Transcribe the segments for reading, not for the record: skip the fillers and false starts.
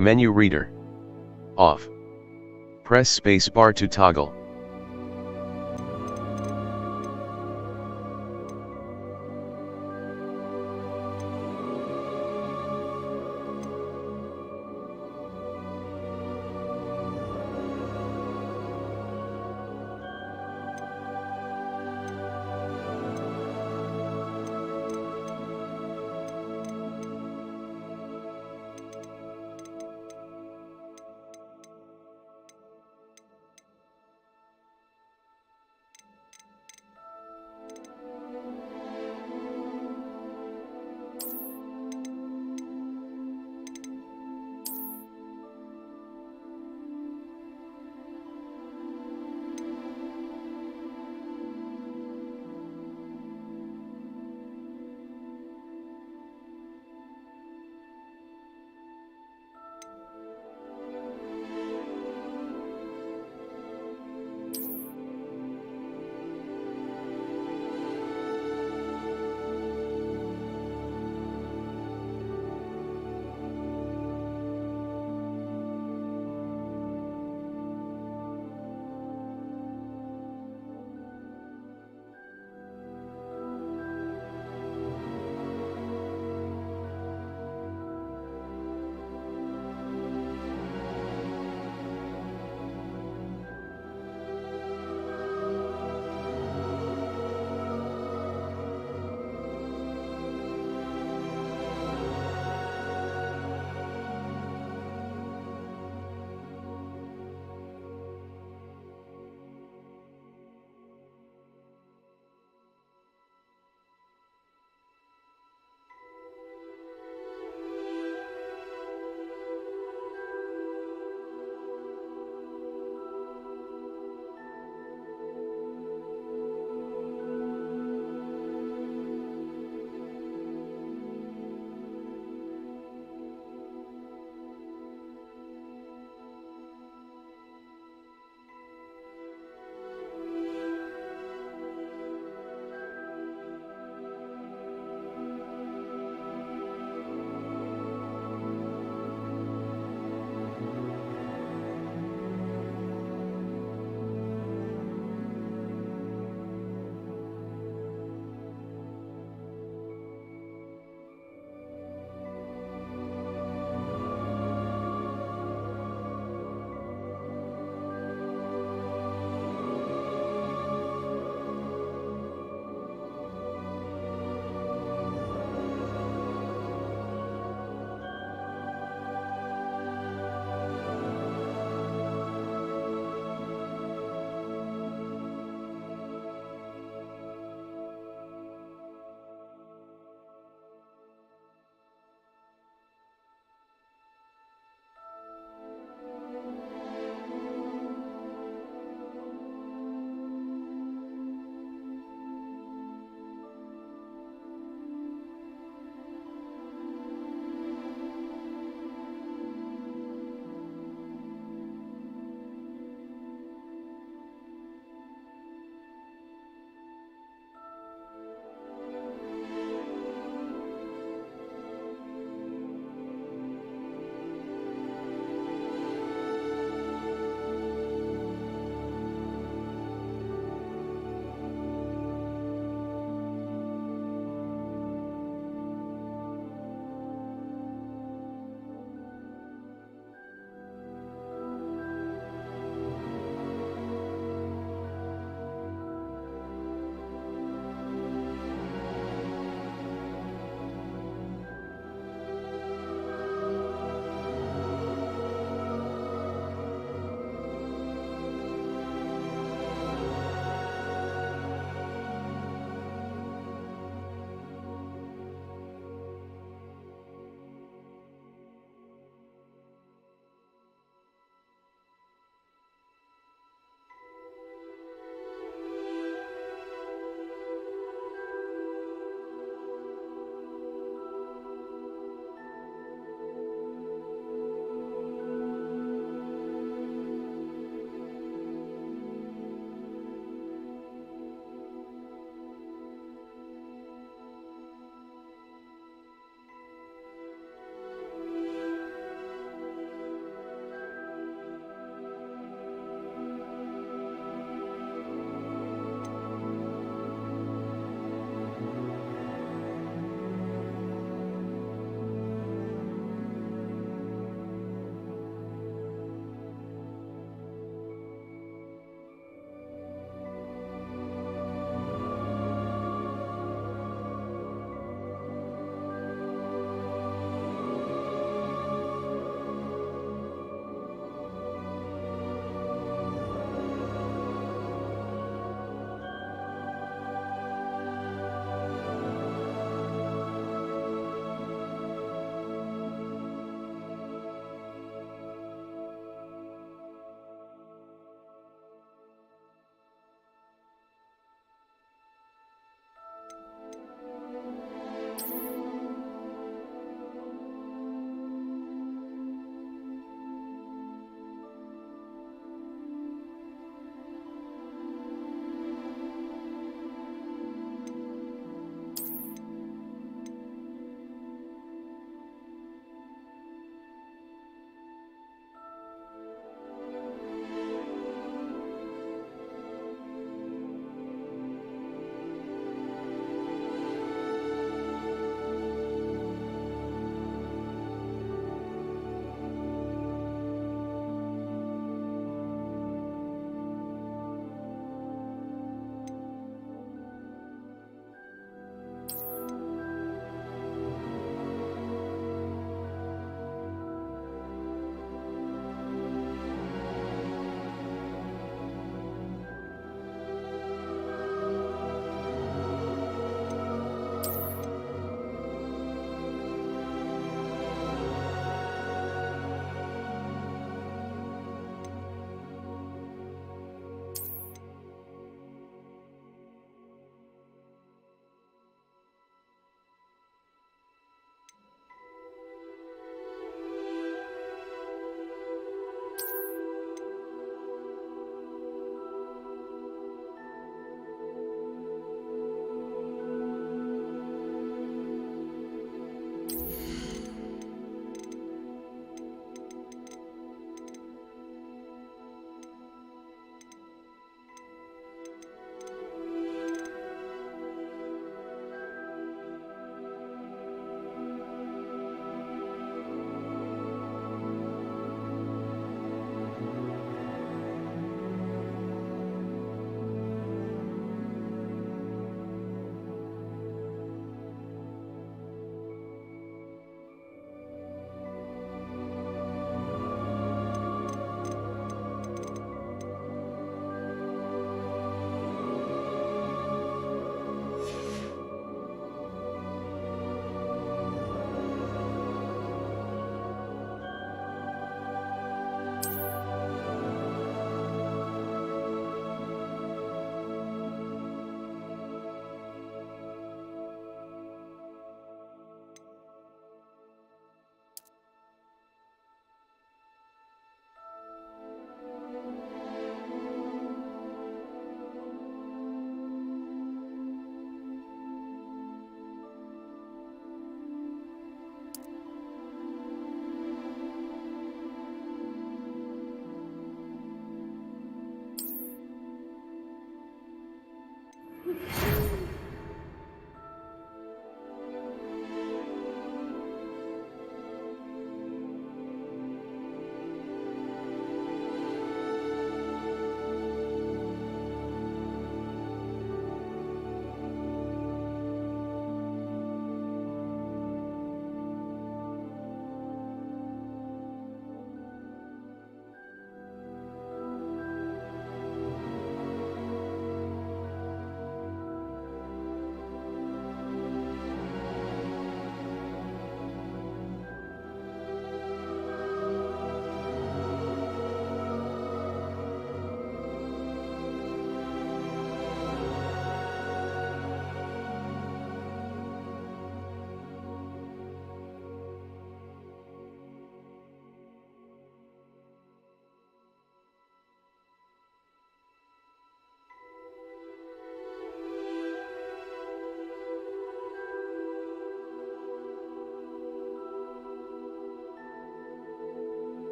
Menu reader. Off. Press spacebar to toggle.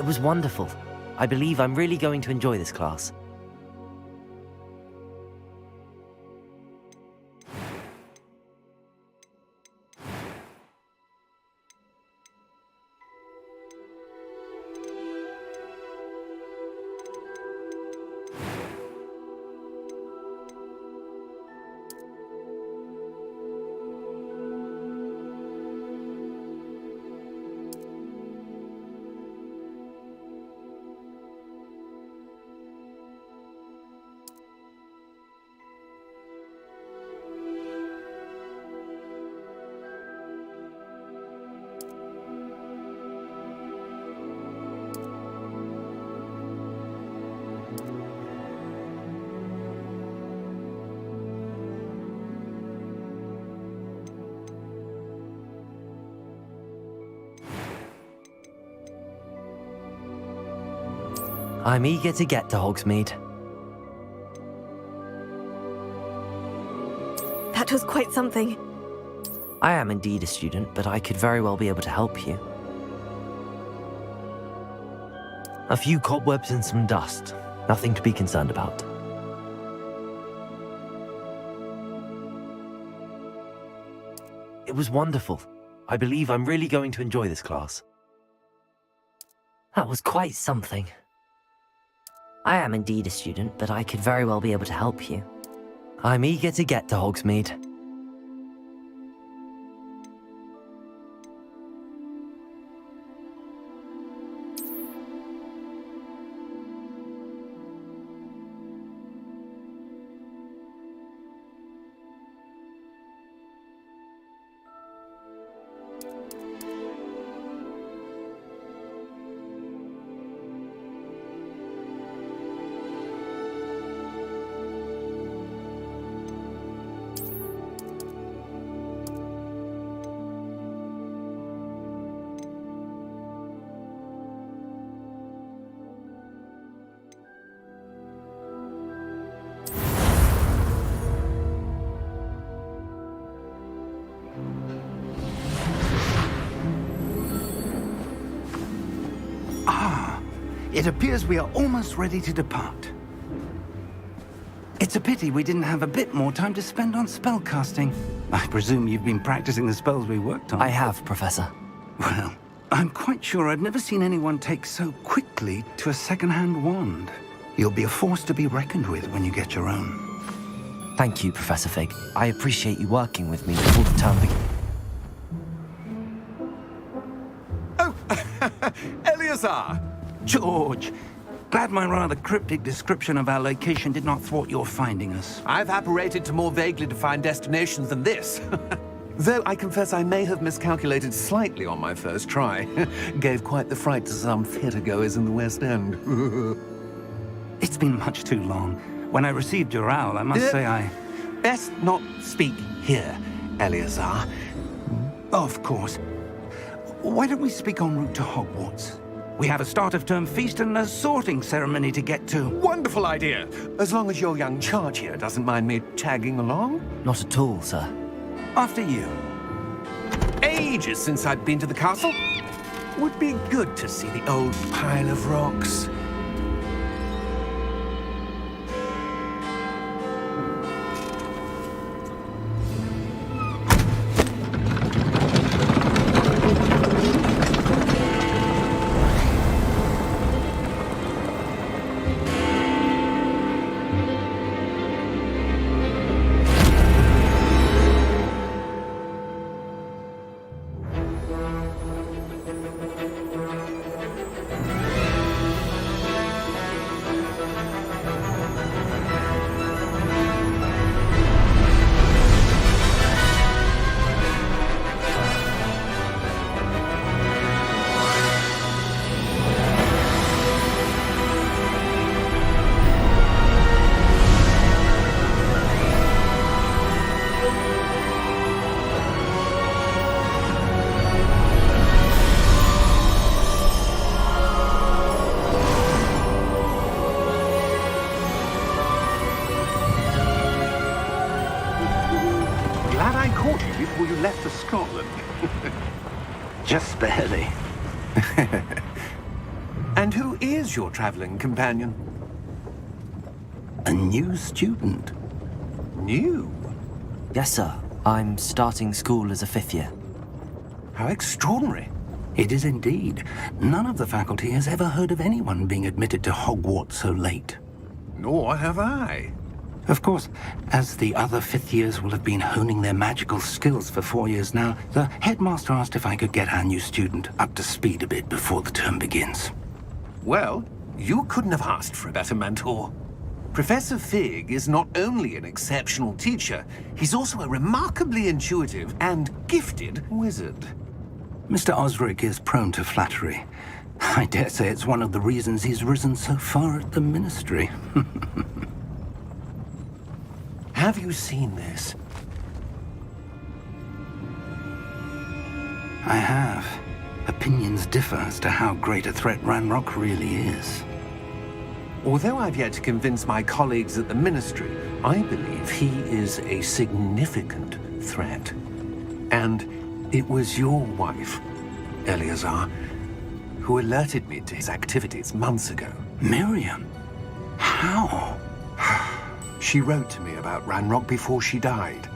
It was wonderful. I believe I'm really going to enjoy this class. I'm eager to get to Hogsmeade. That was quite something. I am indeed a student, but I could very well be able to help you. A few cobwebs and some dust. Nothing to be concerned about. It was wonderful. I believe I'm really going to enjoy this class. That was quite something. I am indeed a student, but I could very well be able to help you. I'm eager to get to Hogsmeade. It appears we are almost ready to depart. It's a pity we didn't have a bit more time to spend on spellcasting. I presume you've been practicing the spells we worked on. I have, Professor. Well, I'm quite sure I've never seen anyone take so quickly to a second-hand wand. You'll be a force to be reckoned with when you get your own. Thank you, Professor Fig. I appreciate you working with me before the term begins. Oh, Eleazar! George, glad my rather cryptic description of our location did not thwart your finding us. I've apparated to more vaguely defined destinations than this. Though I confess I may have miscalculated slightly on my first try. Gave quite the fright to some theatergoers in the West End. It's been much too long. When I received your owl, I must say I... Best not speak here, Eleazar. Of course. Why don't we speak en route to Hogwarts? We have a start-of-term feast and a sorting ceremony to get to. Wonderful idea! As long as your young charge here doesn't mind me tagging along. Not at all, sir. After you. Ages since I've been to the castle. Would be good to see the old pile of rocks. Before you left for Scotland. Just barely. And who is your traveling companion? A new student. New? Yes, sir. I'm starting school as a 5th year. How extraordinary. It is indeed. None of the faculty has ever heard of anyone being admitted to Hogwarts so late. Nor have I. Of course, as the other 5th years will have been honing their magical skills for 4 years now, the headmaster asked if I could get our new student up to speed a bit before the term begins. Well, you couldn't have asked for a better mentor. Professor Fig is not only an exceptional teacher, he's also a remarkably intuitive and gifted wizard. Mr. Osric is prone to flattery. I dare say it's one of the reasons he's risen so far at the Ministry. Have you seen this? I have. Opinions differ as to how great a threat Ranrock really is. Although I've yet to convince my colleagues at the Ministry, I believe he is a significant threat. And it was your wife, Eleazar, who alerted me to his activities months ago. Miriam? How? She wrote to me about Ranrock before she died,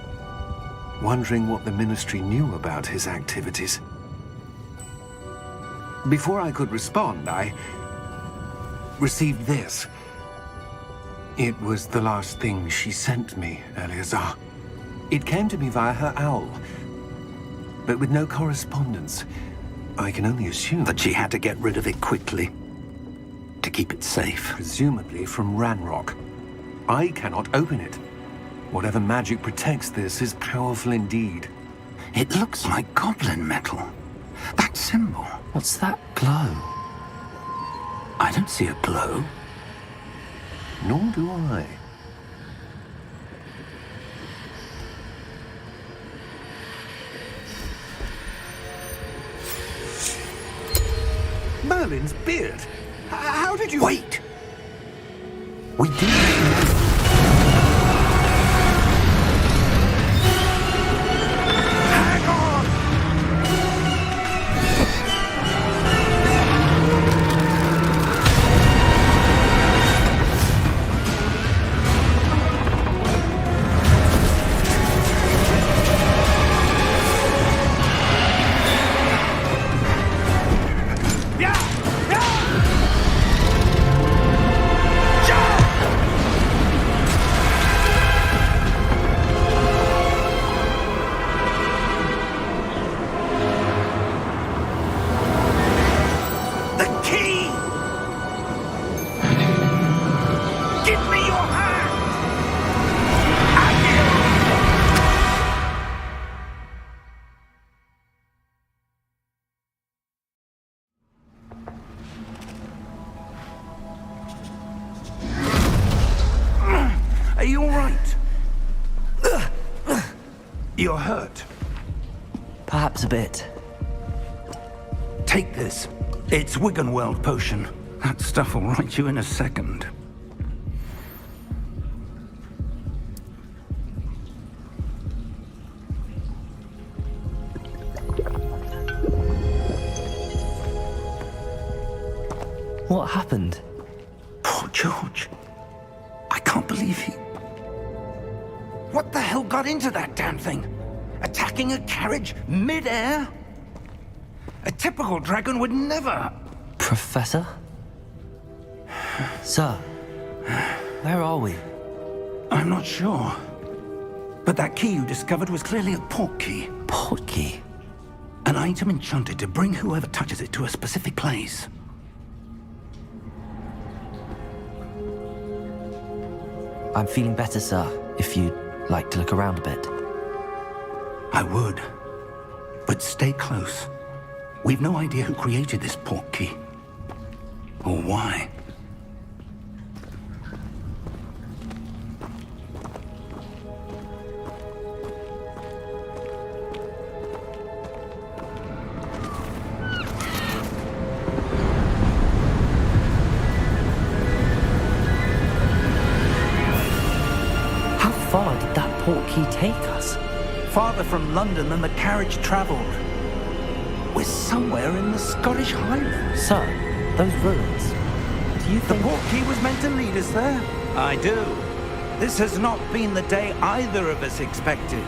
wondering what the Ministry knew about his activities. Before I could respond, I received this. It was the last thing she sent me, Eleazar. It came to me via her owl, but with no correspondence. I can only assume That she had to get rid of it quickly, to keep it safe. presumably from Ranrock. I cannot open it. Whatever magic protects this is powerful indeed. It looks like goblin metal. That symbol. What's that glow? I don't see a glow. Nor do I. Merlin's beard. How did you... Wait! We do. Are you all right? You're hurt. Perhaps a bit. Take this. It's Wiggenweld potion. That stuff will right you in a second. What happened? Poor George. I can't believe he... What the hell got into that damn thing? Attacking a carriage mid-air? A typical dragon would never... Professor? Sir, where are we? I'm not sure. But that key you discovered was clearly a port key. Port key? An item enchanted to bring whoever touches it to a specific place. I'm feeling better, sir, if you'd like to look around a bit. I would. But stay close. We've no idea who created this port key. Or why. How far did that port key take us? Farther from London than the carriage traveled. We're somewhere in the Scottish Highlands. Sir, Those ruins. Do you The think... portkey was meant to lead us there? I do. This has not been the day either of us expected.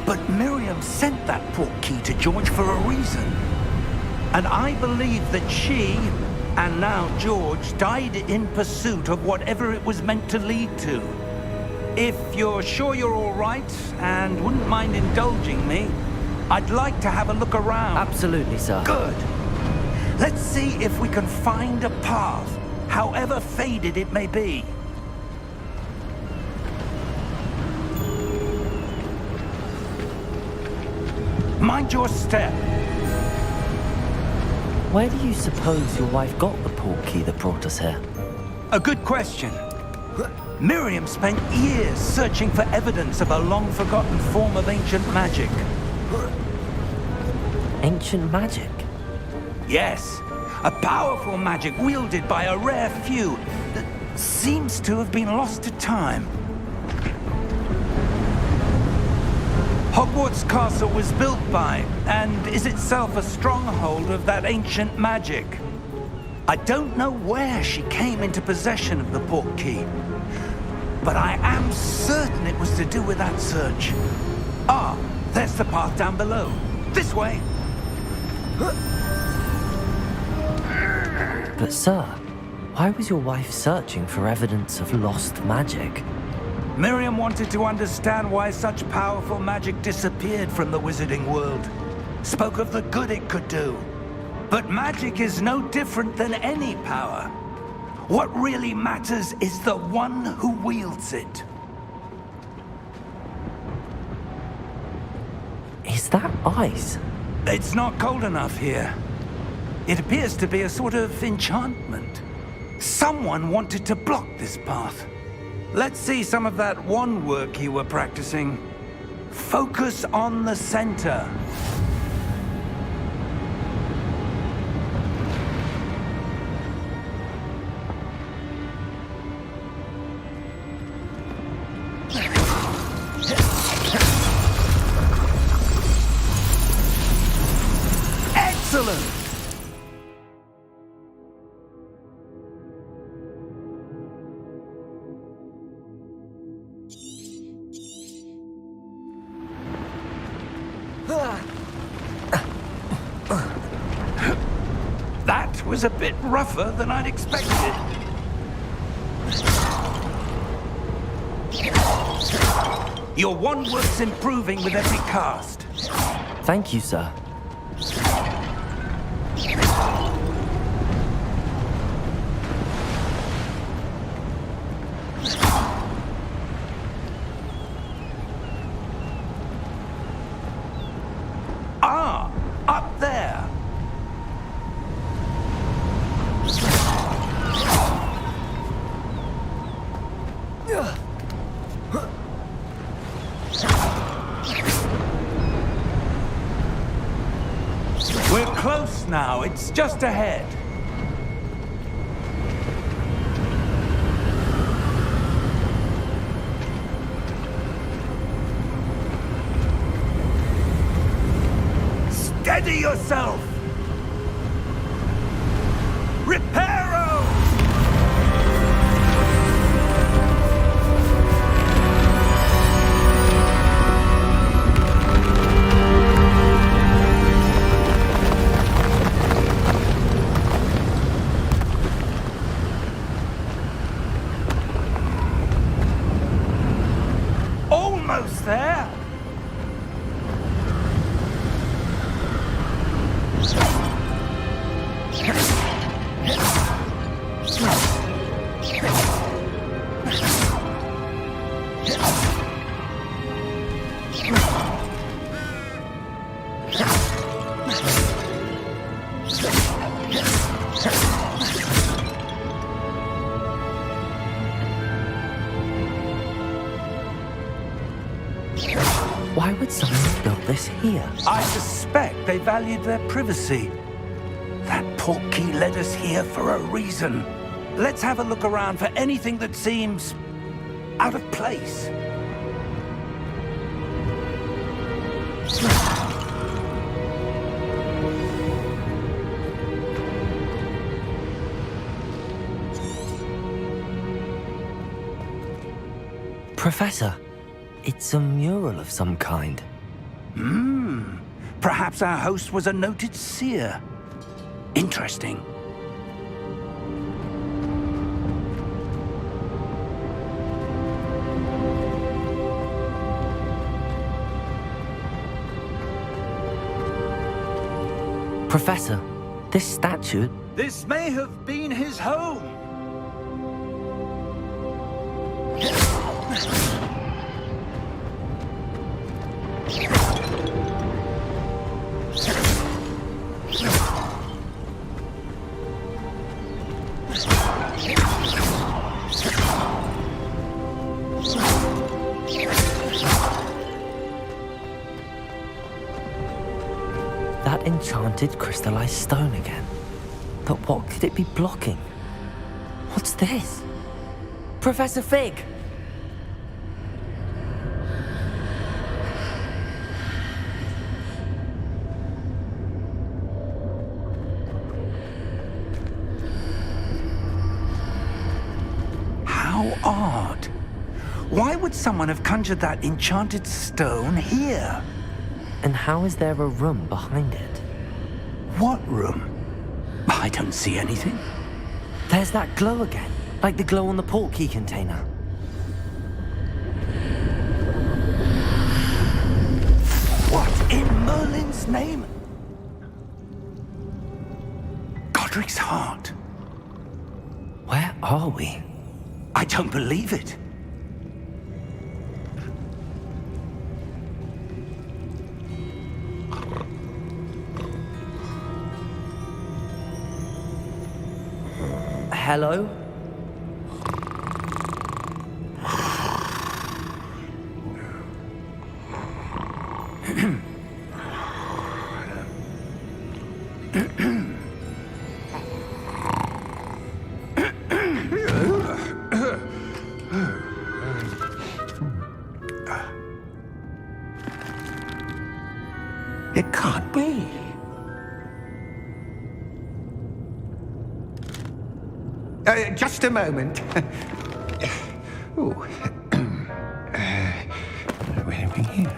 But Miriam sent that portkey to George for a reason. And I believe that she, and now George, died in pursuit of whatever it was meant to lead to. If you're sure you're all right, and wouldn't mind indulging me, I'd like to have a look around. Absolutely, sir. Good. Let's see if we can find a path, however faded it may be. Mind your step. Where do you suppose your wife got the portkey that brought us here? A good question. Miriam spent years searching for evidence of a long-forgotten form of ancient magic. Ancient magic? Yes, a powerful magic wielded by a rare few that seems to have been lost to time. Hogwarts Castle was built by, and is itself a stronghold of that ancient magic. I don't know where she came into possession of the portkey, but I am certain it was to do with that search. Ah, there's the path down below. This way. But sir, why was your wife searching for evidence of lost magic? Miriam wanted to understand why such powerful magic disappeared from the wizarding world. Spoke of the good it could do. But magic is no different than any power. What really matters is the one who wields it. Is that ice? It's not cold enough here. It appears to be a sort of enchantment. Someone wanted to block this path. Let's see some of that wand work you were practicing. Focus on the center. Excellent! That was a bit rougher than I'd expected. Your wand work's improving with every cast. Thank you, sir. Ah, up there. We're close now. It's just ahead. Steady yourself! Reparo! Almost there! Why would someone build this here? I suspect they valued their privacy. That portkey led us here for a reason. Let's have a look around for anything that seems out of place. Professor, it's a mural of some kind. Perhaps our host was a noted seer. Interesting. Professor, this statue... This may have been his home. That enchanted crystallized stone again. But what could it be blocking? What's this? Professor Fig! How odd. Why would someone have conjured that enchanted stone here? And how is there a room behind it? What room? I don't see anything. There's that glow again, like the glow on the portkey container. What in Merlin's name? Godric's heart. Where are we? I don't believe it. Hello? It can't be. Just a moment. Ooh. Where are we here?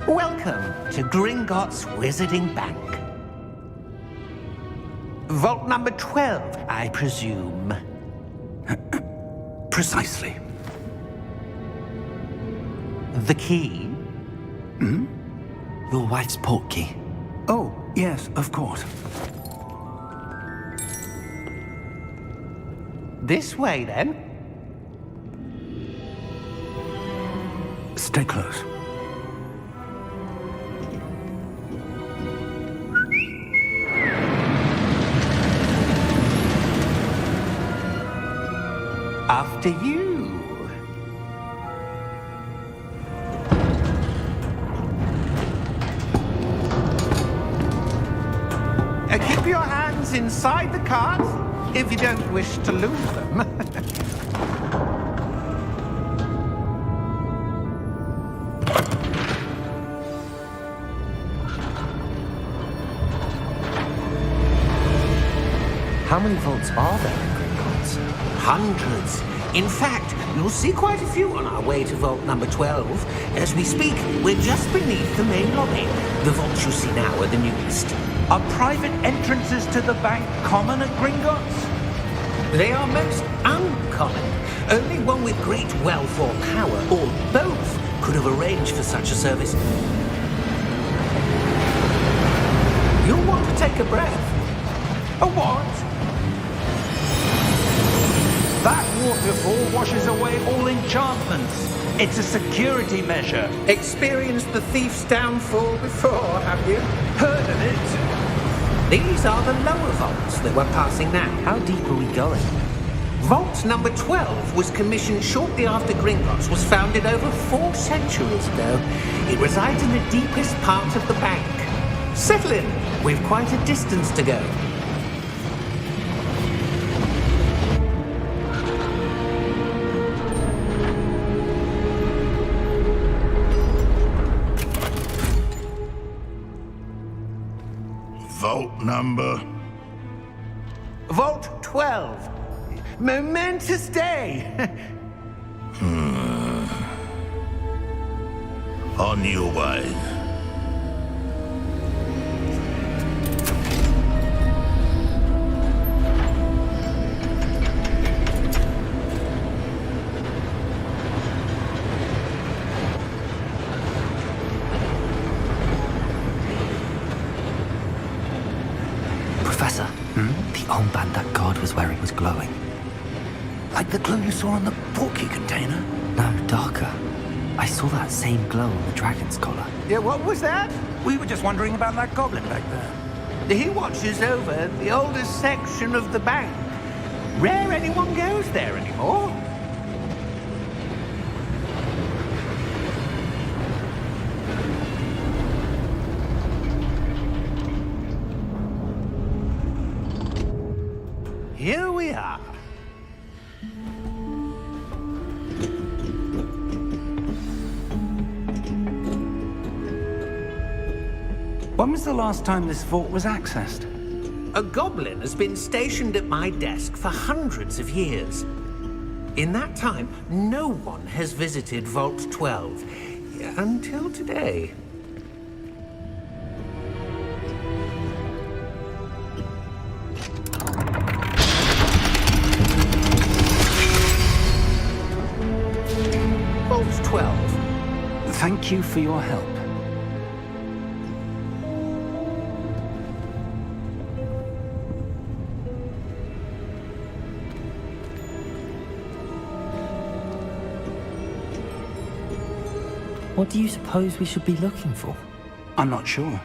Welcome to Gringotts Wizarding Bank. Vault number 12, I presume. Precisely. The key? Your wife's portkey. Oh, yes, of course. This way, then. Stay close. After you. Keep your hands inside the cart if you don't wish to lose them. How many vaults are there in Gringotts? Hundreds. In fact, you'll see quite a few on our way to vault number 12. As we speak, we're just beneath the main lobby. The vaults you see now are the newest. Are private entrances to the bank common at Gringotts? They are most uncommon. Only one with great wealth or power, or both, could have arranged for such a service. You'll want to take a breath. A what? That waterfall washes away all enchantments. It's a security measure. Experienced the thief's downfall before, have you? Heard of it? These are the lower vaults that we're passing now. How deep are we going? Vault number 12 was commissioned shortly after Gringotts was founded over 4 centuries ago. It resides in the deepest part of the bank. Settle in. We've quite a distance to go. Vault number? Vault 12. Momentous day. On your way. Professor, the armband that guard was wearing was glowing. Like the glow you saw on the portkey container? No, darker. I saw that same glow on the dragon's collar. Yeah, what was that? We were just wondering about that goblin back there. He watches over the oldest section of the bank. Rare anyone goes there anymore. Here we are. When was the last time this vault was accessed? A goblin has been stationed at my desk for hundreds of years. In that time, no one has visited Vault 12 until today. Vault 12. Thank you for your help. What do you suppose we should be looking for? I'm not sure.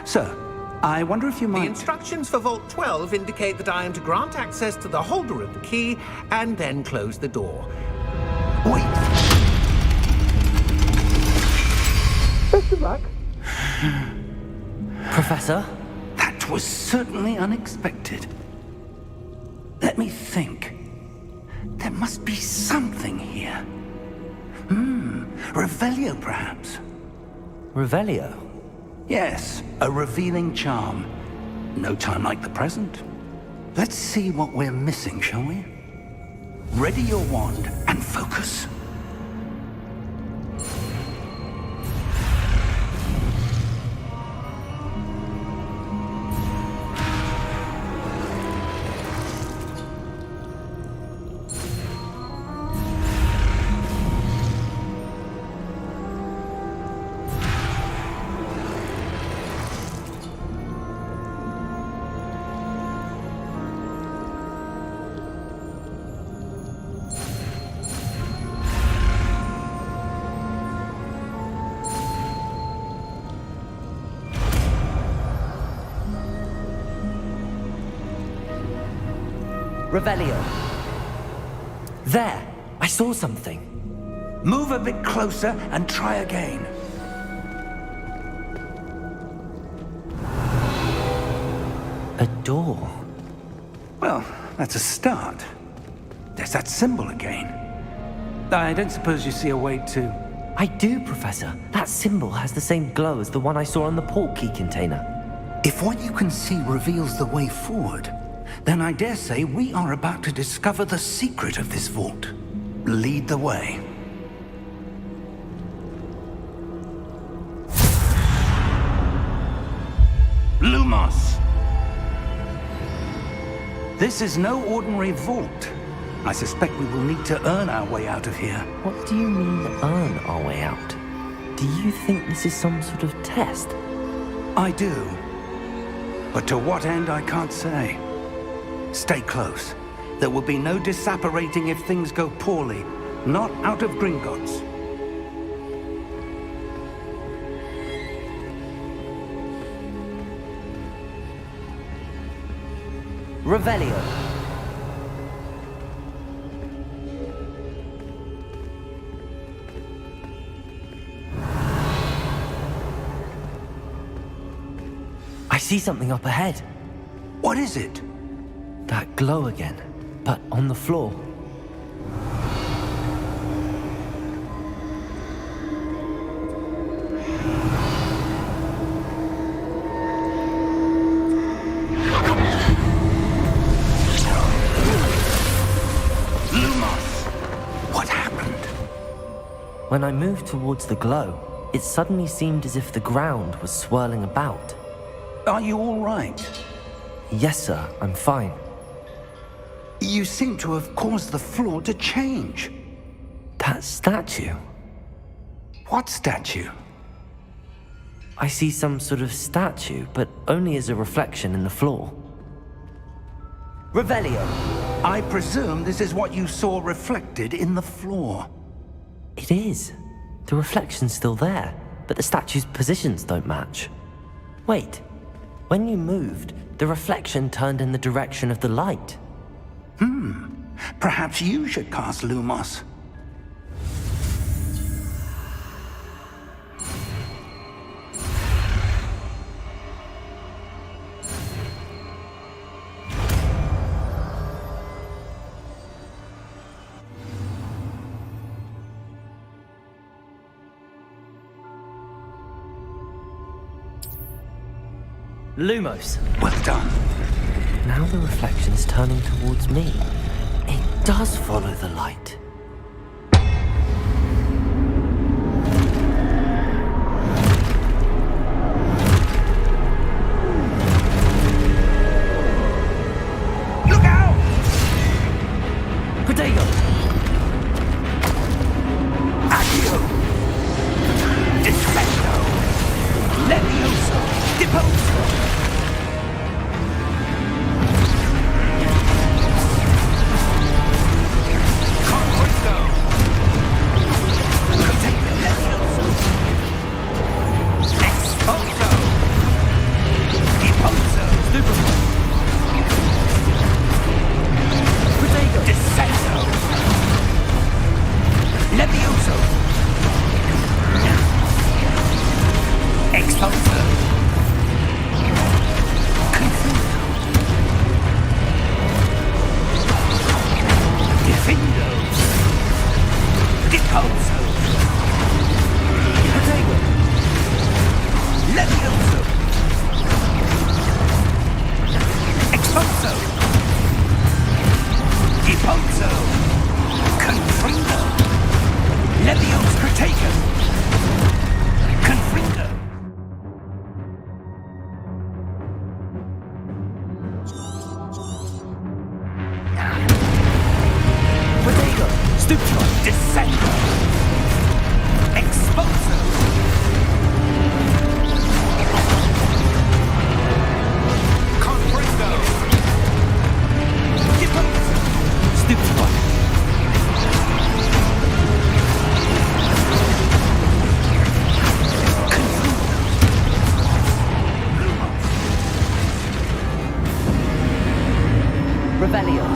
Sir, I wonder if you The might... instructions for Vault 12 indicate that I am to grant access to the holder of the key and then close the door. Wait! Best of luck. Professor? That was certainly unexpected. Let me think. There must be something here. Revelio, perhaps? Revelio? Yes, a revealing charm. No time like the present. Let's see what we're missing, shall we? Ready your wand and focus. Revelio. There! I saw something. Move a bit closer and try again. A door. Well, that's a start. There's that symbol again. I don't suppose you see a way to... I do, Professor. That symbol has the same glow as the one I saw on the portkey container. If what you can see reveals the way forward, then I dare say we are about to discover the secret of this vault. Lead the way. Lumos! This is no ordinary vault. I suspect we will need to earn our way out of here. What do you mean, earn our way out? Do you think this is some sort of test? I do. But to what end, I can't say. Stay close. There will be no disapparating if things go poorly. Not out of Gringotts. Revelio. I see something up ahead. What is it? That glow again, but on the floor. Lumos! What happened? When I moved towards the glow, it suddenly seemed as if the ground was swirling about. Are you all right? Yes, sir, I'm fine. You seem to have caused the floor to change. That statue? What statue? I see some sort of statue, but only as a reflection in the floor. Revelio! I presume this is what you saw reflected in the floor. It is. The reflection's still there, but the statue's positions don't match. Wait. When you moved, the reflection turned in the direction of the light. Perhaps you should cast Lumos. Lumos! Well done. Now the reflection's turning towards me. It does follow the light. Look out! Protego! Accio! Defendo! Levioso! Deposo!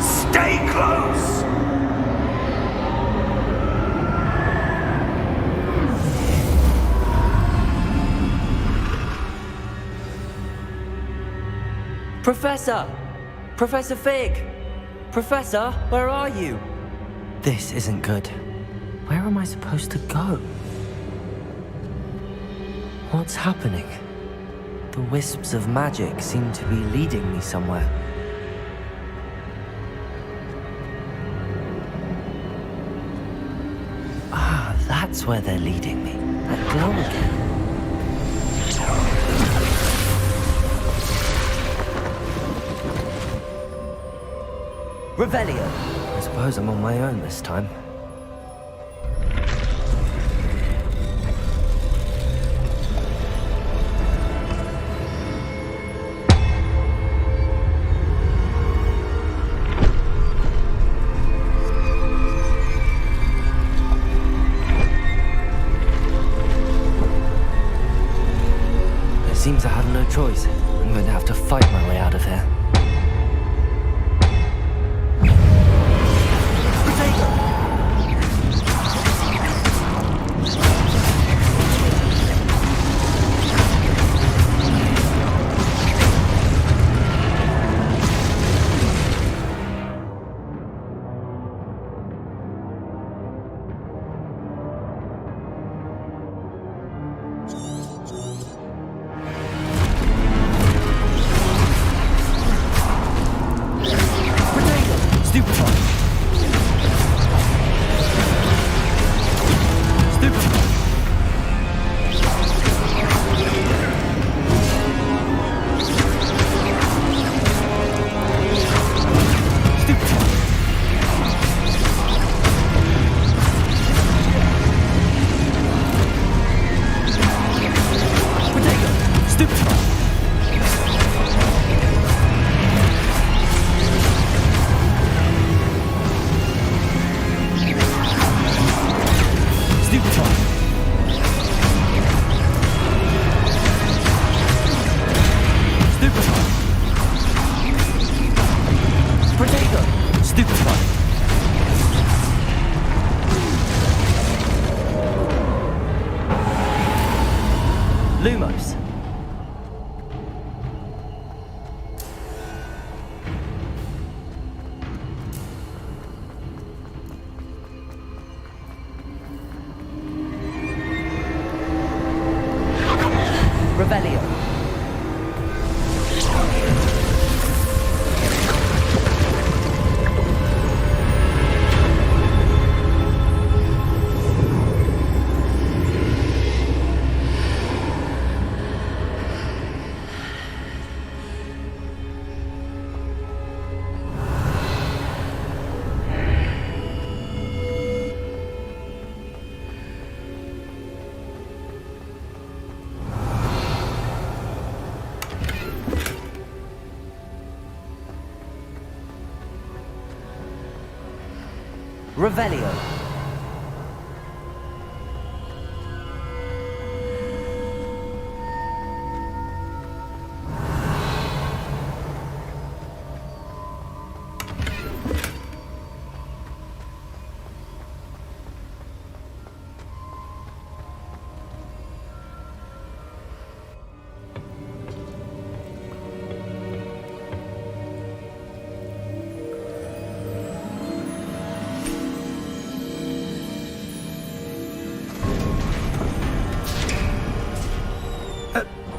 Stay close! Professor! Professor Fig! Professor, where are you? This isn't good. Where am I supposed to go? What's happening? The wisps of magic seem to be leading me somewhere. Ah, that's where they're leading me. That glow again. Revelio. I suppose I'm on my own this time. It seems I have no choice. I'm going to have to fight my way out of here. Revelio.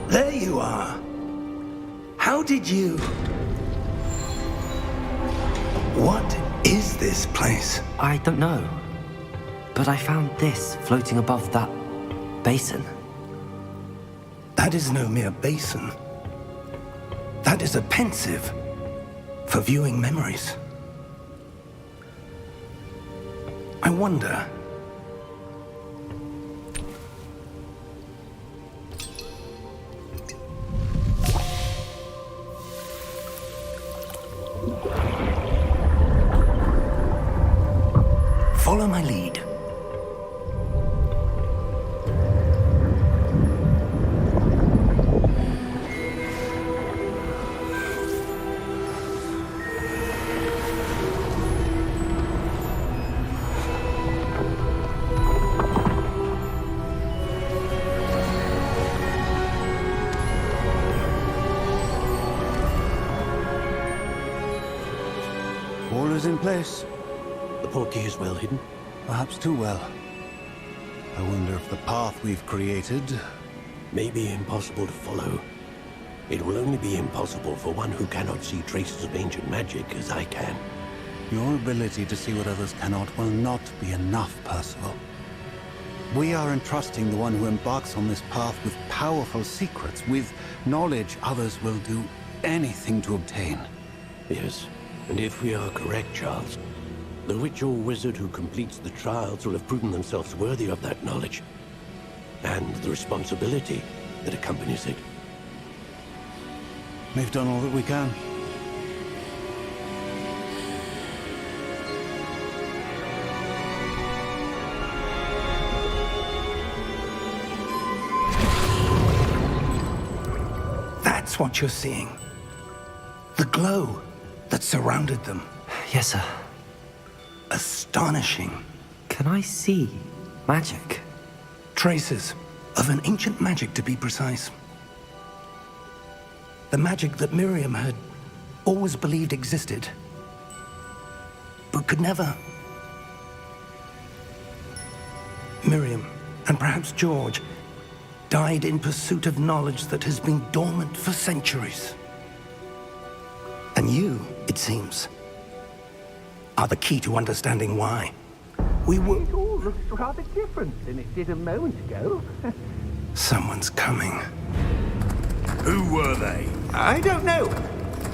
There you are. How did you... What is this place? I don't know. But I found this floating above that basin. That is no mere basin. That is a pensive for viewing memories. I wonder... Follow my lead. All is in place. The portkey is well hidden. Perhaps too well. I wonder if the path we've created... May be impossible to follow. It will only be impossible for one who cannot see traces of ancient magic as I can. Your ability to see what others cannot will not be enough, Percival. We are entrusting the one who embarks on this path with powerful secrets, with knowledge others will do anything to obtain. Yes, and if we are correct, Charles, the witch or wizard who completes the trials will have proven themselves worthy of that knowledge, and the responsibility that accompanies it. We've done all that we can. That's what you're seeing. The glow that surrounded them. Yes, sir. Astonishing. Can I see magic? Traces of an ancient magic, to be precise. The magic that Miriam had always believed existed, but could never. Miriam, and perhaps George, died in pursuit of knowledge that has been dormant for centuries. And you, it seems, are the key to understanding why. We were... It all looks rather different than it did a moment ago. Someone's coming. Who were they? I don't know.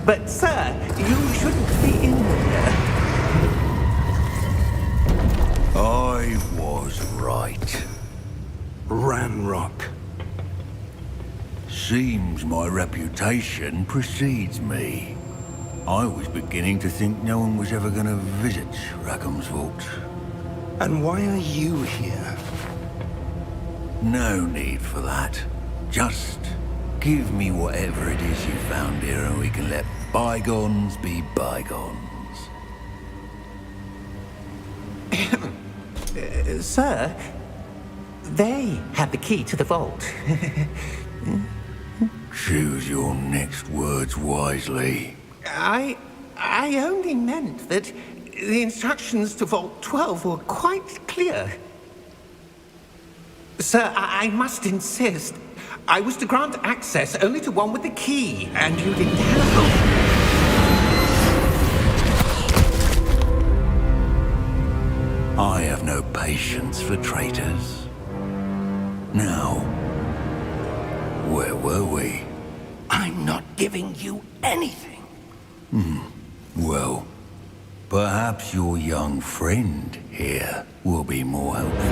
But, sir, you shouldn't be in here. I was right. Ranrock. Seems my reputation precedes me. I was beginning to think no one was ever going to visit Rackham's vault. And why are you here? No need for that. Just give me whatever it is you found here and we can let bygones be bygones. Sir, they have the key to the vault. Choose your next words wisely. I only meant that the instructions to Vault 12 were quite clear. Sir, I must insist. I was to grant access only to one with the key, and you didn't have. I have no patience for traitors. Now, where were we? I'm not giving you anything. Well, perhaps your young friend here will be more helpful.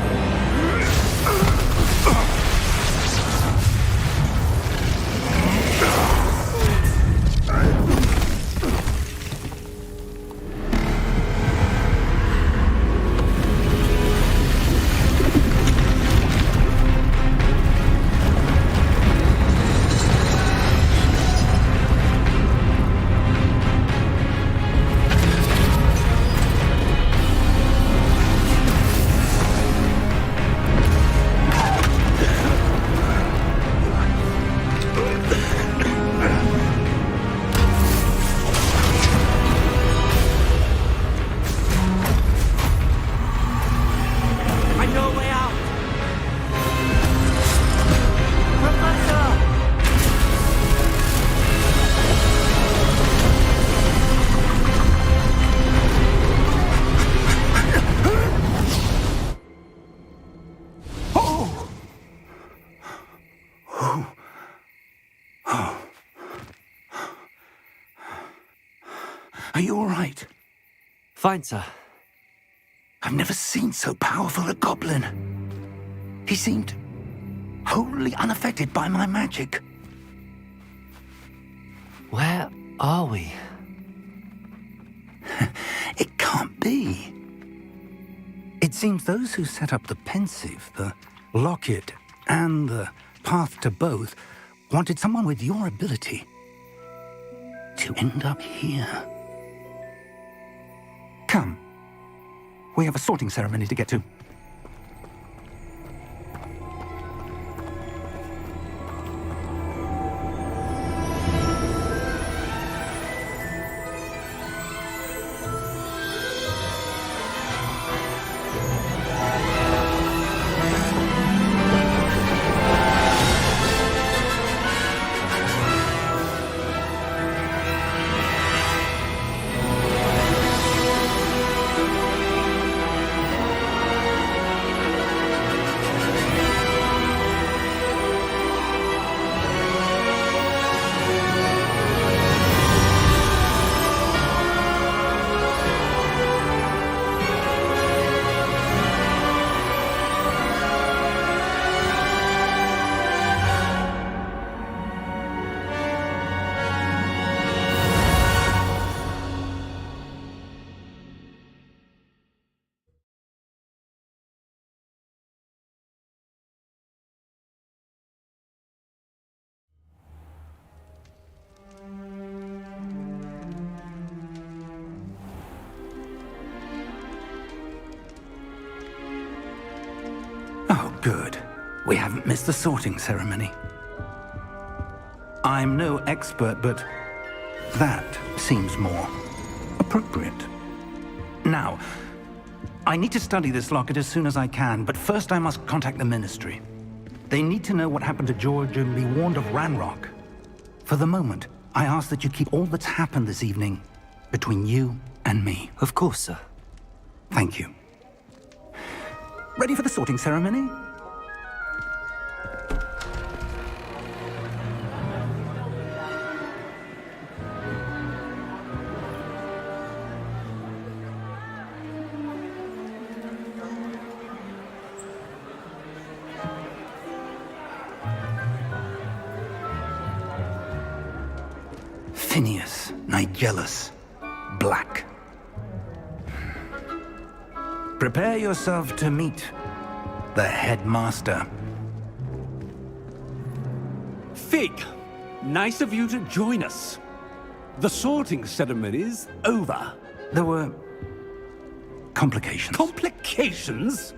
you all right? Fine, sir. I've never seen so powerful a goblin. He seemed wholly unaffected by my magic. Where are we? It can't be. It seems those who set up the pensive, the locket, and the path to both wanted someone with your ability to end up here. Come. We have a sorting ceremony to get to. Oh, good. We haven't missed the sorting ceremony. I'm no expert, but that seems more appropriate. Now, I need to study this locket as soon as I can, but first I must contact the Ministry. They need to know what happened to George and be warned of Ranrock. For the moment, I ask that you keep all that's happened this evening between you and me. Of course, sir. Thank you. Ready for the sorting ceremony? Phineas, Nigellus, Black. Prepare yourself to meet the headmaster. Fig, nice of you to join us. The sorting ceremony's over. There were complications. Complications?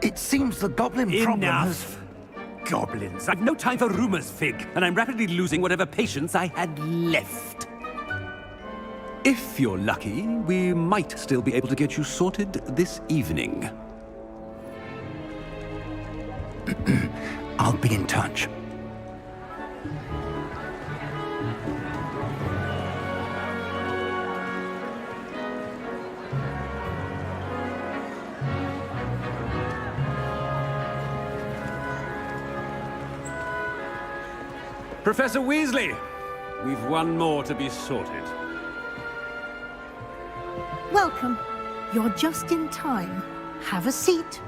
It seems the goblin problem has... Enough! Goblins. I've no time for rumors, Fig, and I'm rapidly losing whatever patience I had left. If you're lucky, we might still be able to get you sorted this evening. I'll be in touch. Professor Weasley, we've one more to be sorted. Welcome. You're just in time. Have a seat.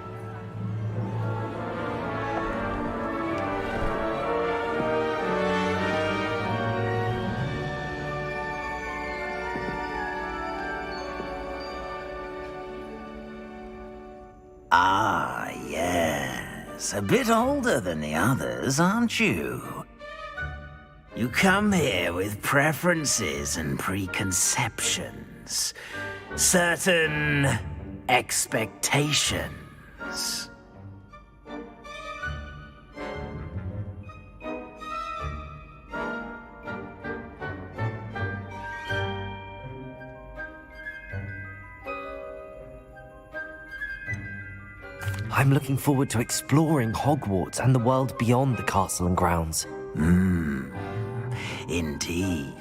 Ah, yes. A bit older than the others, aren't you? You come here with preferences and preconceptions. Certain expectations. I'm looking forward to exploring Hogwarts and the world beyond the castle and grounds. Indeed.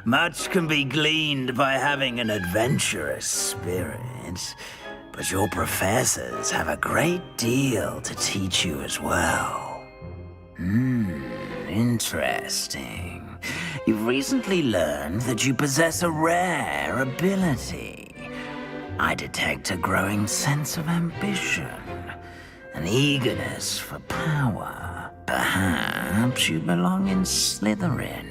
Much can be gleaned by having an adventurous spirit, but your professors have a great deal to teach you as well. Interesting. You've recently learned that you possess a rare ability. I detect a growing sense of ambition, an eagerness for power. Perhaps you belong in Slytherin.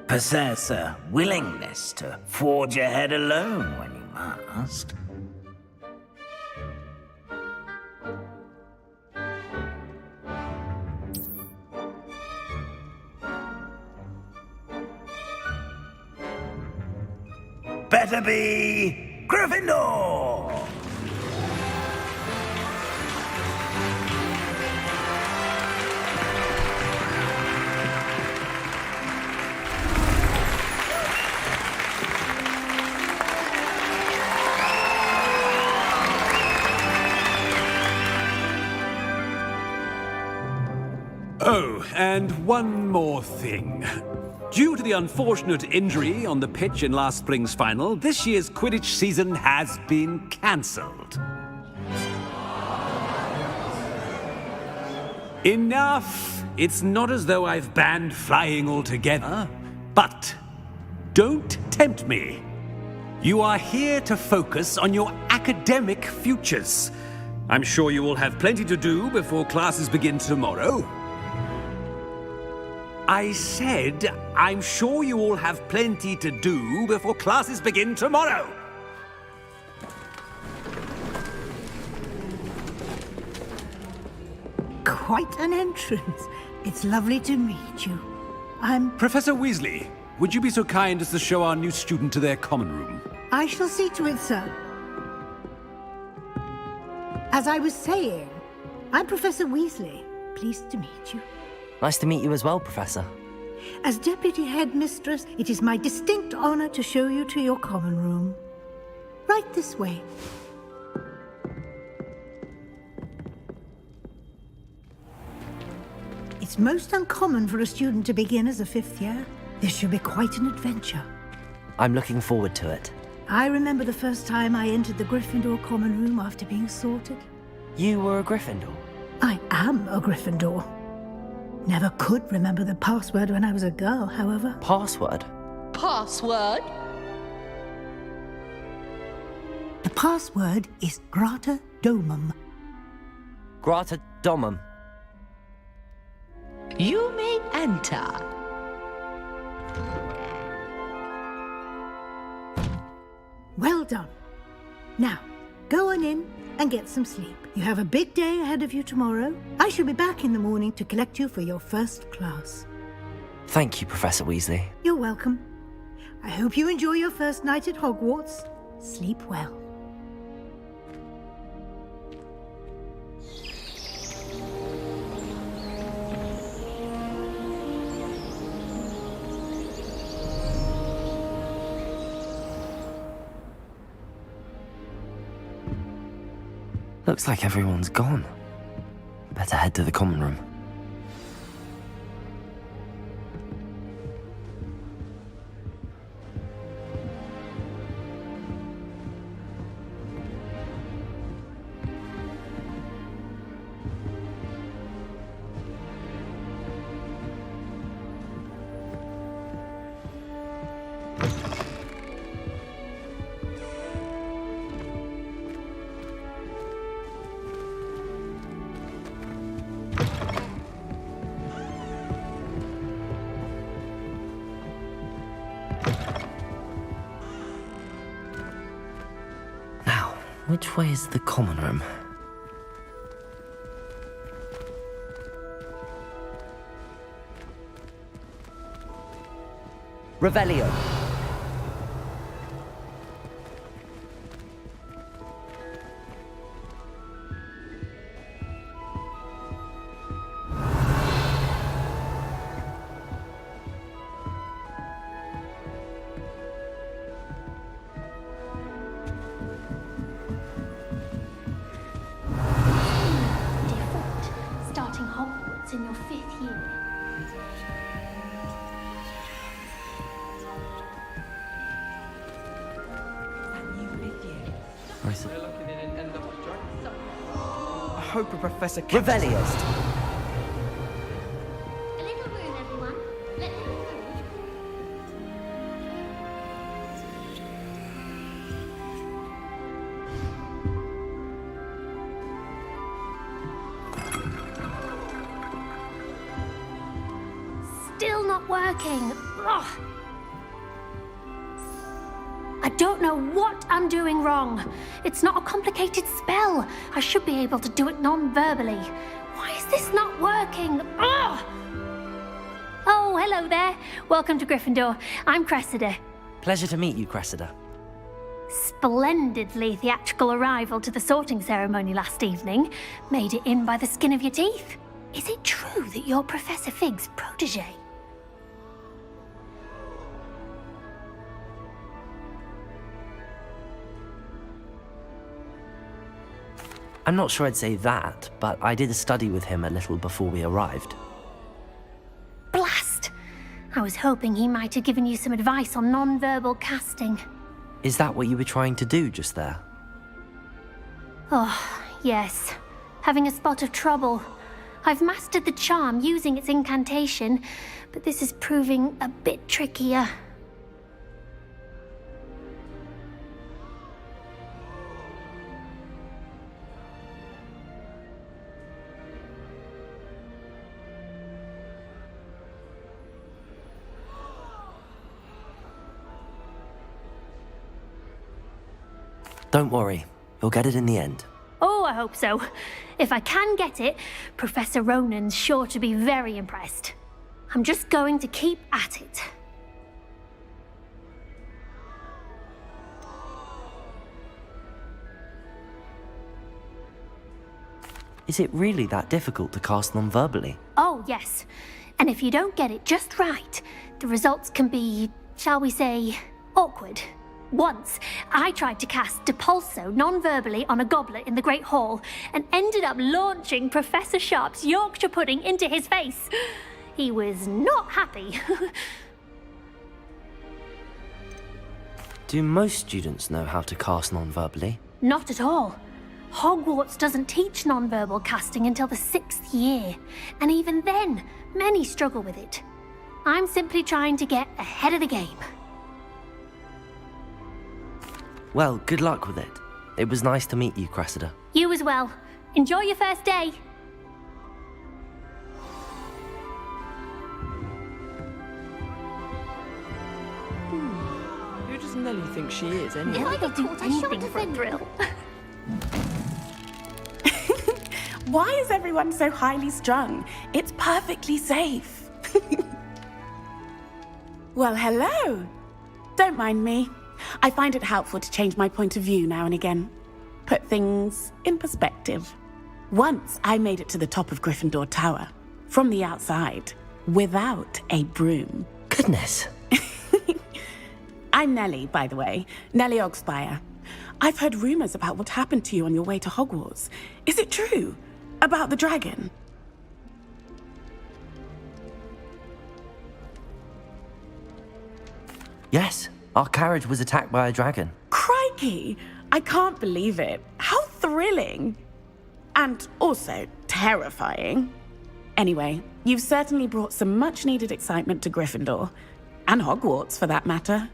Possess a willingness to forge ahead alone when you must. Better be Gryffindor! Oh, and one more thing. Due to the unfortunate injury on the pitch in last spring's final, this year's Quidditch season has been cancelled. Enough! It's not as though I've banned flying altogether, but don't tempt me. You are here to focus on your academic futures. I'm sure you will have plenty to do before classes begin tomorrow. I said, I'm sure you all have plenty to do before classes begin tomorrow. Quite an entrance. It's lovely to meet you. Professor Weasley, would you be so kind as to show our new student to their common room? I shall see to it, sir. As I was saying, I'm Professor Weasley. Pleased to meet you. Nice to meet you as well, Professor. As Deputy Headmistress, it is my distinct honor to show you to your common room. Right this way. It's most uncommon for a student to begin as a fifth year. This should be quite an adventure. I'm looking forward to it. I remember the first time I entered the Gryffindor common room after being sorted. You were a Gryffindor? I am a Gryffindor. Never could remember the password when I was a girl, however. Password? Password? The password is Grata Domum. Grata Domum. You may enter. Well done. Now, go on in and get some sleep. You have a big day ahead of you tomorrow. I shall be back in the morning to collect you for your first class. Thank you, Professor Weasley. You're welcome. I hope you enjoy your first night at Hogwarts. Sleep well. Looks like everyone's gone. Better head to the common room. Which way is the common room? Revelio. I hope a professor catches Reveliost! A little room, everyone. Let them through. Still not working. Ugh. I don't know what I'm doing wrong. It's not a complicated spell. I should be able to do it non-verbally. Why is this not working? Ugh! Oh, hello there. Welcome to Gryffindor. I'm Cressida. Pleasure to meet you, Cressida. Splendidly theatrical arrival to the sorting ceremony last evening. Made it in by the skin of your teeth. Is it true that you're Professor Fig's protege? I'm not sure I'd say that, but I did study with him a little before we arrived. Blast! I was hoping he might have given you some advice on non-verbal casting. Is that what you were trying to do just there? Oh, yes. Having a spot of trouble. I've mastered the charm using its incantation, but this is proving a bit trickier. Don't worry, you'll get it in the end. Oh, I hope so. If I can get it, Professor Ronan's sure to be very impressed. I'm just going to keep at it. Is it really that difficult to cast non-verbally? Oh, yes. And if you don't get it just right, the results can be, shall we say, awkward. Once, I tried to cast Depulso non-verbally on a goblet in the Great Hall and ended up launching Professor Sharp's Yorkshire pudding into his face. He was not happy. Do most students know how to cast non-verbally? Not at all. Hogwarts doesn't teach non-verbal casting until the 6th year, and even then, many struggle with it. I'm simply trying to get ahead of the game. Well, good luck with it. It was nice to meet you, Cressida. You as well. Enjoy your first day. Who does Nellie think she is, anyway? Never do anything for a thrill. Why is everyone so highly strung? It's perfectly safe. Well, hello. Don't mind me. I find it helpful to change my point of view now and again. Put things in perspective. Once I made it to the top of Gryffindor Tower, from the outside, without a broom. Goodness. I'm Nellie, by the way. Nellie Ogspire. I've heard rumors about what happened to you on your way to Hogwarts. Is it true? About the dragon? Yes, our carriage was attacked by a dragon. Crikey! I can't believe it. How thrilling! And also terrifying. Anyway, you've certainly brought some much-needed excitement to Gryffindor. And Hogwarts, for that matter.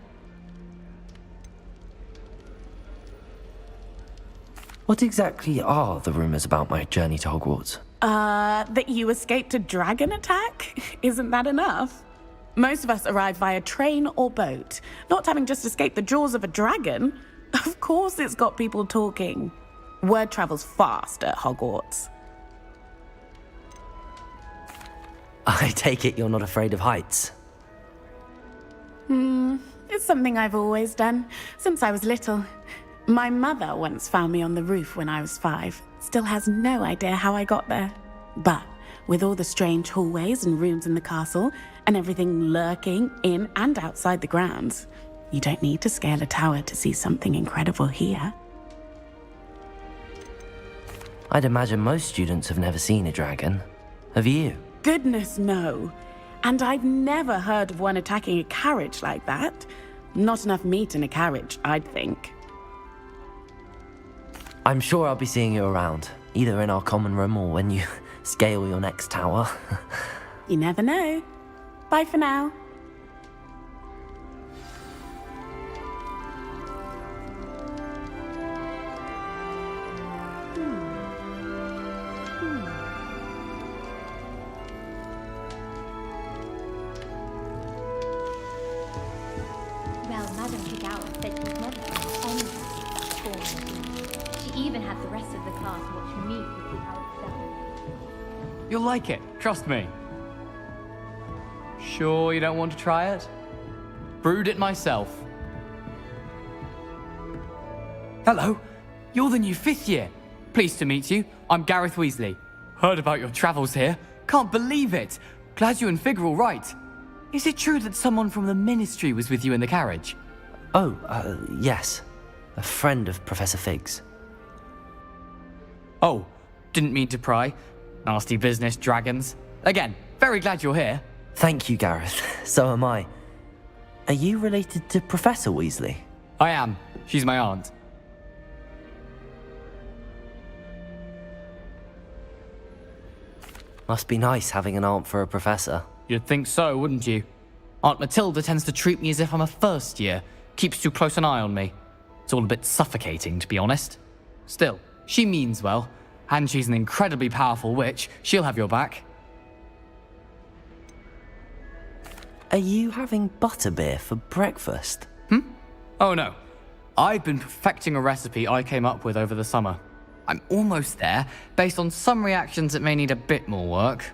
What exactly are the rumors about my journey to Hogwarts? That you escaped a dragon attack? Isn't that enough? Most of us arrive via train or boat, not having just escaped the jaws of a dragon. Of course it's got people talking. Word travels fast at Hogwarts. I take it you're not afraid of heights. It's something I've always done, since I was little. My mother once found me on the roof when I was 5. Still has no idea how I got there. But with all the strange hallways and rooms in the castle, and everything lurking in and outside the grounds, you don't need to scale a tower to see something incredible here. I'd imagine most students have never seen a dragon. Have you? Goodness, no. And I've never heard of one attacking a carriage like that. Not enough meat in a carriage, I'd think. I'm sure I'll be seeing you around, either in our common room or when you scale your next tower. You never know. Bye for now. Well, Madame Kagawa said she'd never had any performance. She even had the rest of the class watch me to see how it's done. You'll like it, trust me. Sure you don't want to try it? Brewed it myself. Hello, you're the new 5th year. Pleased to meet you. I'm Gareth Weasley. Heard about your travels here. Can't believe it. Glad you and Fig are all right. Is it true that someone from the Ministry was with you in the carriage? Oh, yes. A friend of Professor Fig's. Oh, didn't mean to pry. Nasty business, dragons. Again, very glad you're here. Thank you, Gareth. So am I. Are you related to Professor Weasley? I am. She's my aunt. Must be nice having an aunt for a professor. You'd think so, wouldn't you? Aunt Matilda tends to treat me as if I'm a first year. Keeps too close an eye on me. It's all a bit suffocating, to be honest. Still, she means well. And she's an incredibly powerful witch. She'll have your back. Are you having butterbeer for breakfast? Oh no. I've been perfecting a recipe I came up with over the summer. I'm almost there, based on some reactions that may need a bit more work.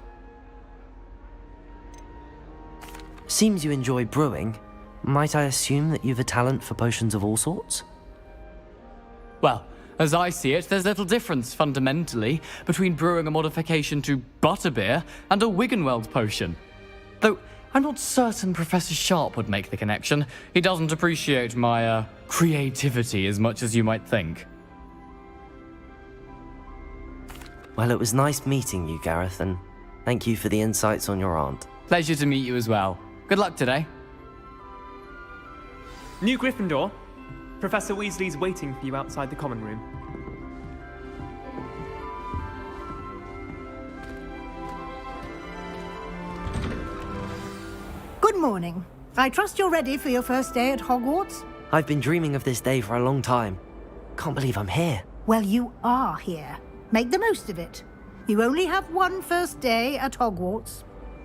Seems you enjoy brewing. Might I assume that you've a talent for potions of all sorts? Well, as I see it, there's little difference, fundamentally, between brewing a modification to butterbeer and a Wiggenweld potion. Though, I'm not certain Professor Sharp would make the connection. He doesn't appreciate my, creativity as much as you might think. Well, it was nice meeting you, Gareth, and thank you for the insights on your aunt. Pleasure to meet you as well. Good luck today. New Gryffindor. Professor Weasley's waiting for you outside the common room. Good morning. I trust you're ready for your first day at Hogwarts? I've been dreaming of this day for a long time. Can't believe I'm here. Well, you are here. Make the most of it. You only have one first day at Hogwarts.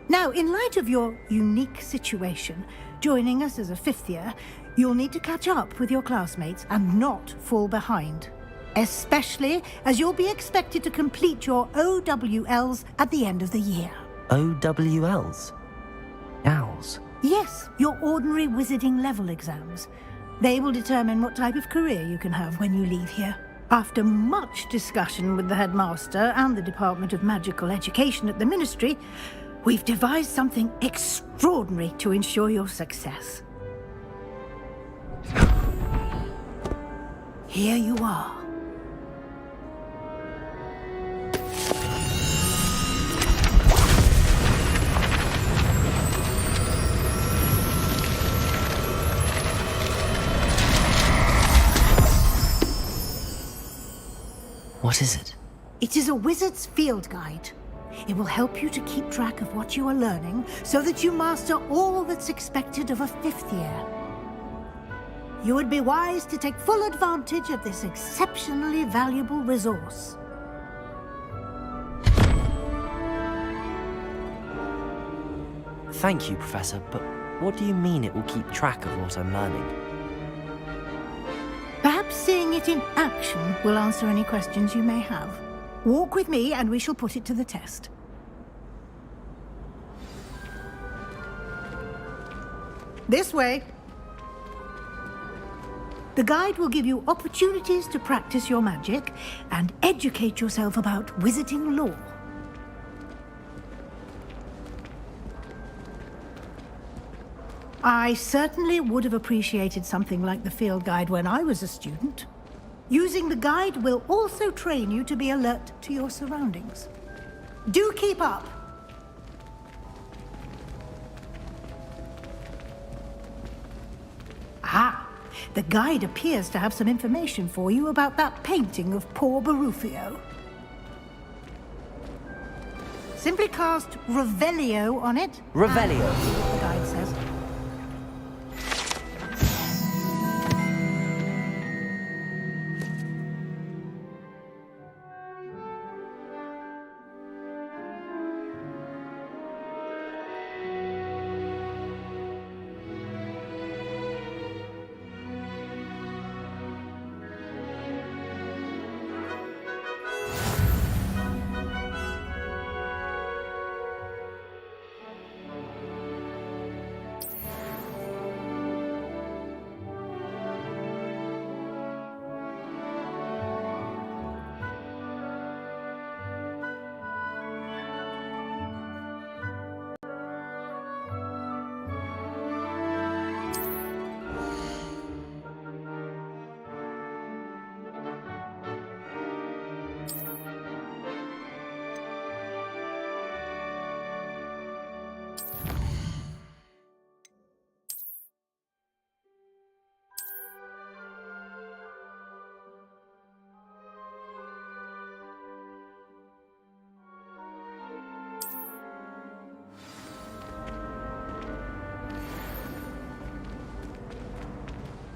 Now, in light of your unique situation, joining us as a 5th year, you'll need to catch up with your classmates and not fall behind. Especially as you'll be expected to complete your OWLs at the end of the year. OWLs? Owls? Yes, your ordinary wizarding level exams. They will determine what type of career you can have when you leave here. After much discussion with the headmaster and the Department of Magical Education at the Ministry, we've devised something extraordinary to ensure your success. Here you are. What is it? It is a wizard's field guide. It will help you to keep track of what you are learning so that you master all that's expected of a 5th year. You would be wise to take full advantage of this exceptionally valuable resource. Thank you, Professor, but what do you mean it will keep track of what I'm learning? Perhaps seeing it in action will answer any questions you may have. Walk with me and we shall put it to the test. This way. The guide will give you opportunities to practice your magic and educate yourself about wizarding lore. I certainly would have appreciated something like the field guide when I was a student. Using the guide will also train you to be alert to your surroundings. Do keep up! Ah, The guide appears to have some information for you about that painting of poor Barufio. Simply cast Revelio on it. Revelio. And see what the guide says.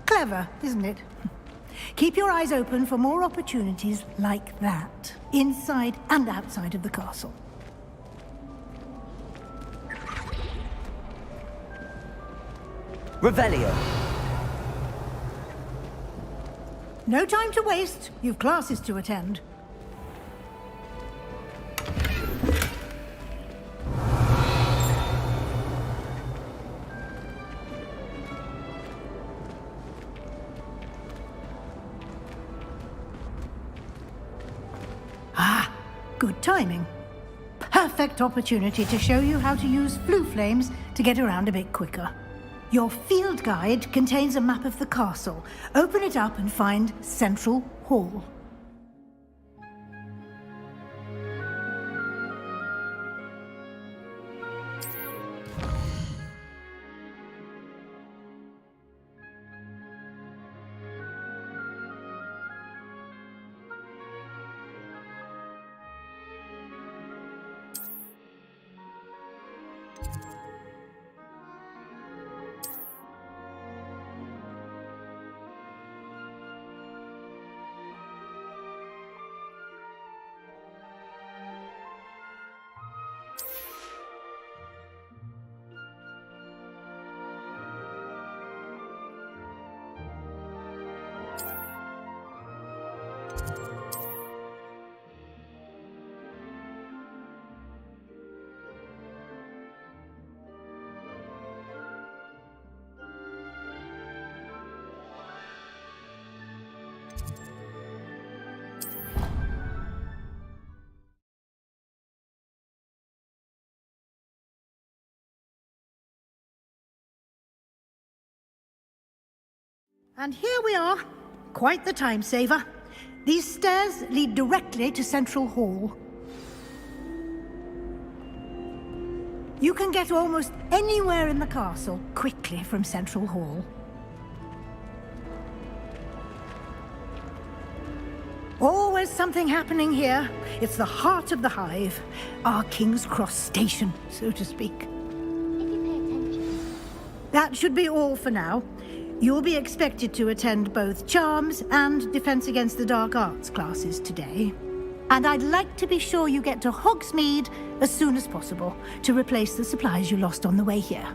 Clever, isn't it? Keep your eyes open for more opportunities like that, inside and outside of the castle. Revelio. No time to waste. You've classes to attend. Ah, good timing. Perfect opportunity to show you how to use flue flames to get around a bit quicker. Your field guide contains a map of the castle. Open it up and find Central Hall. And here we are. Quite the time saver. These stairs lead directly to Central Hall. You can get almost anywhere in the castle quickly from Central Hall. Always something happening here. It's the heart of the hive. Our King's Cross station, so to speak. If you pay attention. That should be all for now. You'll be expected to attend both Charms and Defense Against the Dark Arts classes today. And I'd like to be sure you get to Hogsmeade as soon as possible to replace the supplies you lost on the way here.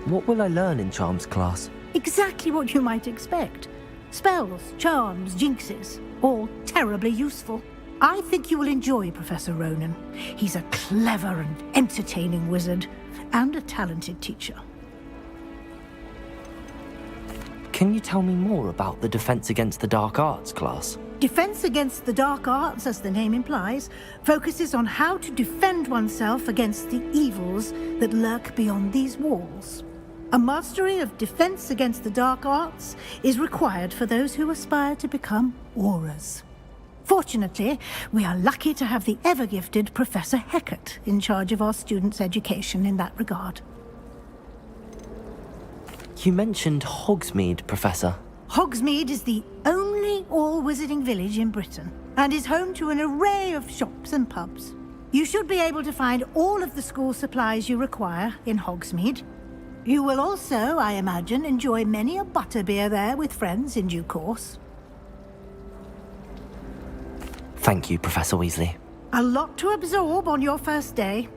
What will I learn in Charms class? Exactly what you might expect. Spells, charms, jinxes, all terribly useful. I think you will enjoy Professor Ronan. He's a clever and entertaining wizard, and a talented teacher. Can you tell me more about the Defense Against the Dark Arts class? Defense Against the Dark Arts, as the name implies, focuses on how to defend oneself against the evils that lurk beyond these walls. A mastery of Defense Against the Dark Arts is required for those who aspire to become auras. Fortunately, we are lucky to have the ever-gifted Professor Hecat in charge of our students' education in that regard. You mentioned Hogsmeade, Professor. Hogsmeade is the only all-wizarding village in Britain and is home to an array of shops and pubs. You should be able to find all of the school supplies you require in Hogsmeade. You will also, I imagine, enjoy many a butterbeer there with friends in due course. Thank you, Professor Weasley. A lot to absorb on your first day,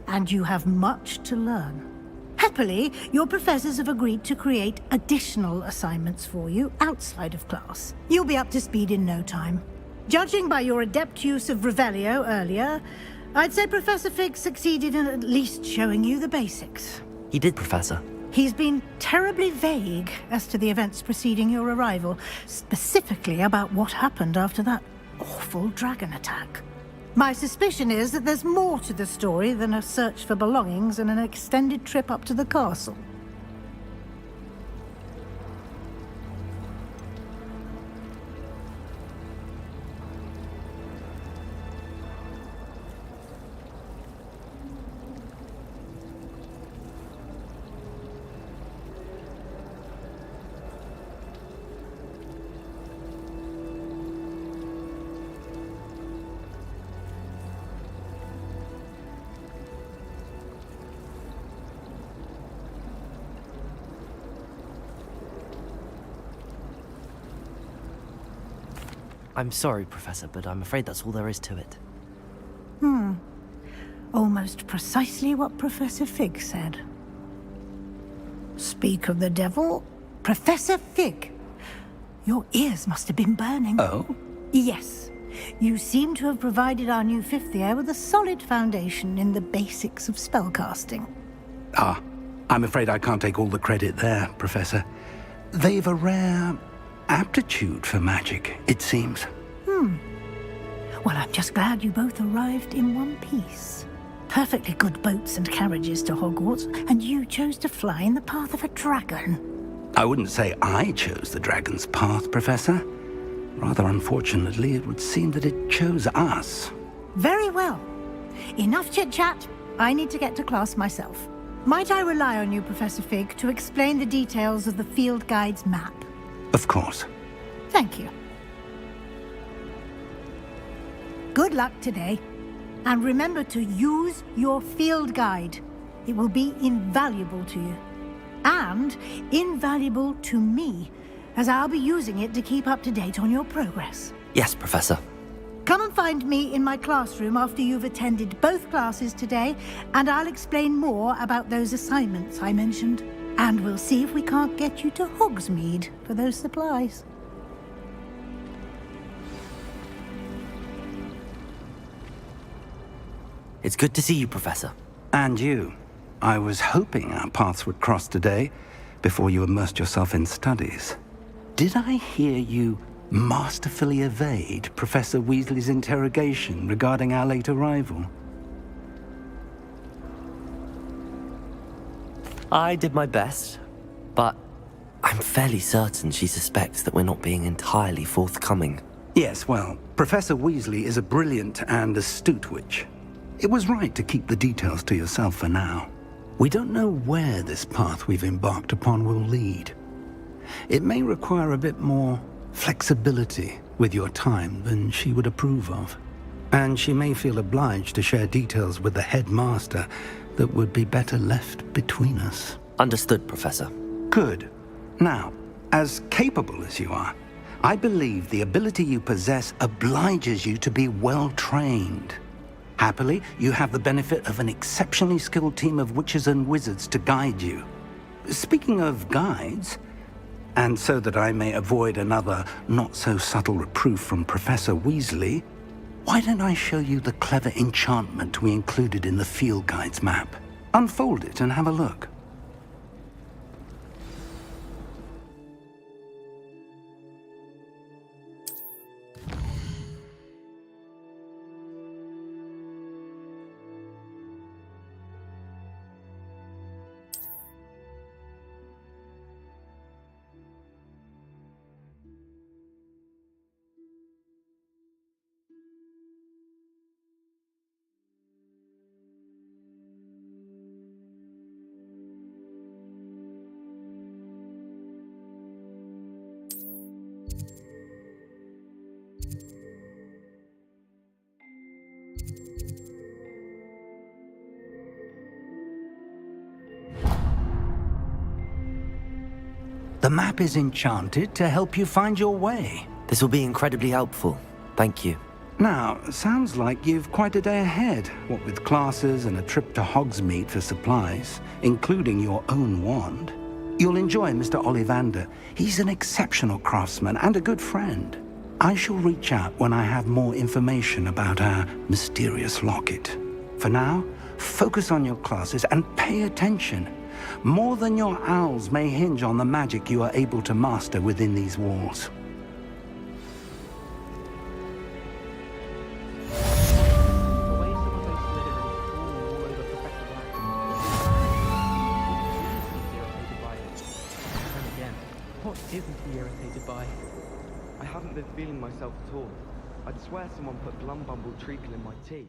and you have much to learn. Happily, your professors have agreed to create additional assignments for you outside of class. You'll be up to speed in no time. Judging by your adept use of Revelio earlier, I'd say Professor Fig succeeded in at least showing you the basics. He did, Professor. He's been terribly vague as to the events preceding your arrival, specifically about what happened after that awful dragon attack. My suspicion is that there's more to the story than a search for belongings and an extended trip up to the castle. I'm sorry, Professor, but I'm afraid that's all there is to it. Almost precisely what Professor Fig said. Speak of the devil, Professor Fig. Your ears must have been burning. Oh? Yes. You seem to have provided our new fifth year with a solid foundation in the basics of spellcasting. Ah, I'm afraid I can't take all the credit there, Professor. They've a rare aptitude for magic, it seems. Well, I'm just glad you both arrived in one piece. Perfectly good boats and carriages to Hogwarts, and you chose to fly in the path of a dragon. I wouldn't say I chose the dragon's path, Professor. Rather unfortunately, it would seem that it chose us. Very well. Enough chit-chat. I need to get to class myself. Might I rely on you, Professor Fig, to explain the details of the field guide's map? Of course. Thank you. Good luck today. And remember to use your field guide. It will be invaluable to you. And invaluable to me, as I'll be using it to keep up to date on your progress. Yes, Professor. Come and find me in my classroom after you've attended both classes today, and I'll explain more about those assignments I mentioned. And we'll see if we can't get you to Hogsmeade for those supplies. It's good to see you, Professor. And you. I was hoping our paths would cross today, before you immersed yourself in studies. Did I hear you masterfully evade Professor Weasley's interrogation regarding our late arrival? I did my best, but I'm fairly certain she suspects that we're not being entirely forthcoming. Yes, well, Professor Weasley is a brilliant and astute witch. It was right to keep the details to yourself for now. We don't know where this path we've embarked upon will lead. It may require a bit more flexibility with your time than she would approve of. And she may feel obliged to share details with the headmaster that would be better left between us. Understood, Professor. Good. Now, as capable as you are, I believe the ability you possess obliges you to be well trained. Happily, you have the benefit of an exceptionally skilled team of witches and wizards to guide you. Speaking of guides, and so that I may avoid another not-so-subtle reproof from Professor Weasley, why don't I show you the clever enchantment we included in the field guide's map? Unfold it and have a look. The map is enchanted to help you find your way. This will be incredibly helpful. Thank you. Now, sounds like you've quite a day ahead, what with classes and a trip to Hogsmeade for supplies, including your own wand. You'll enjoy Mr. Ollivander. He's an exceptional craftsman and a good friend. I shall reach out when I have more information about our mysterious locket. For now, focus on your classes and pay attention. More than your owls may hinge on the magic you are able to master within these walls. What isn't he irritated by? I haven't been feeling myself at all. I'd swear someone put Glumbumble treacle in my tea.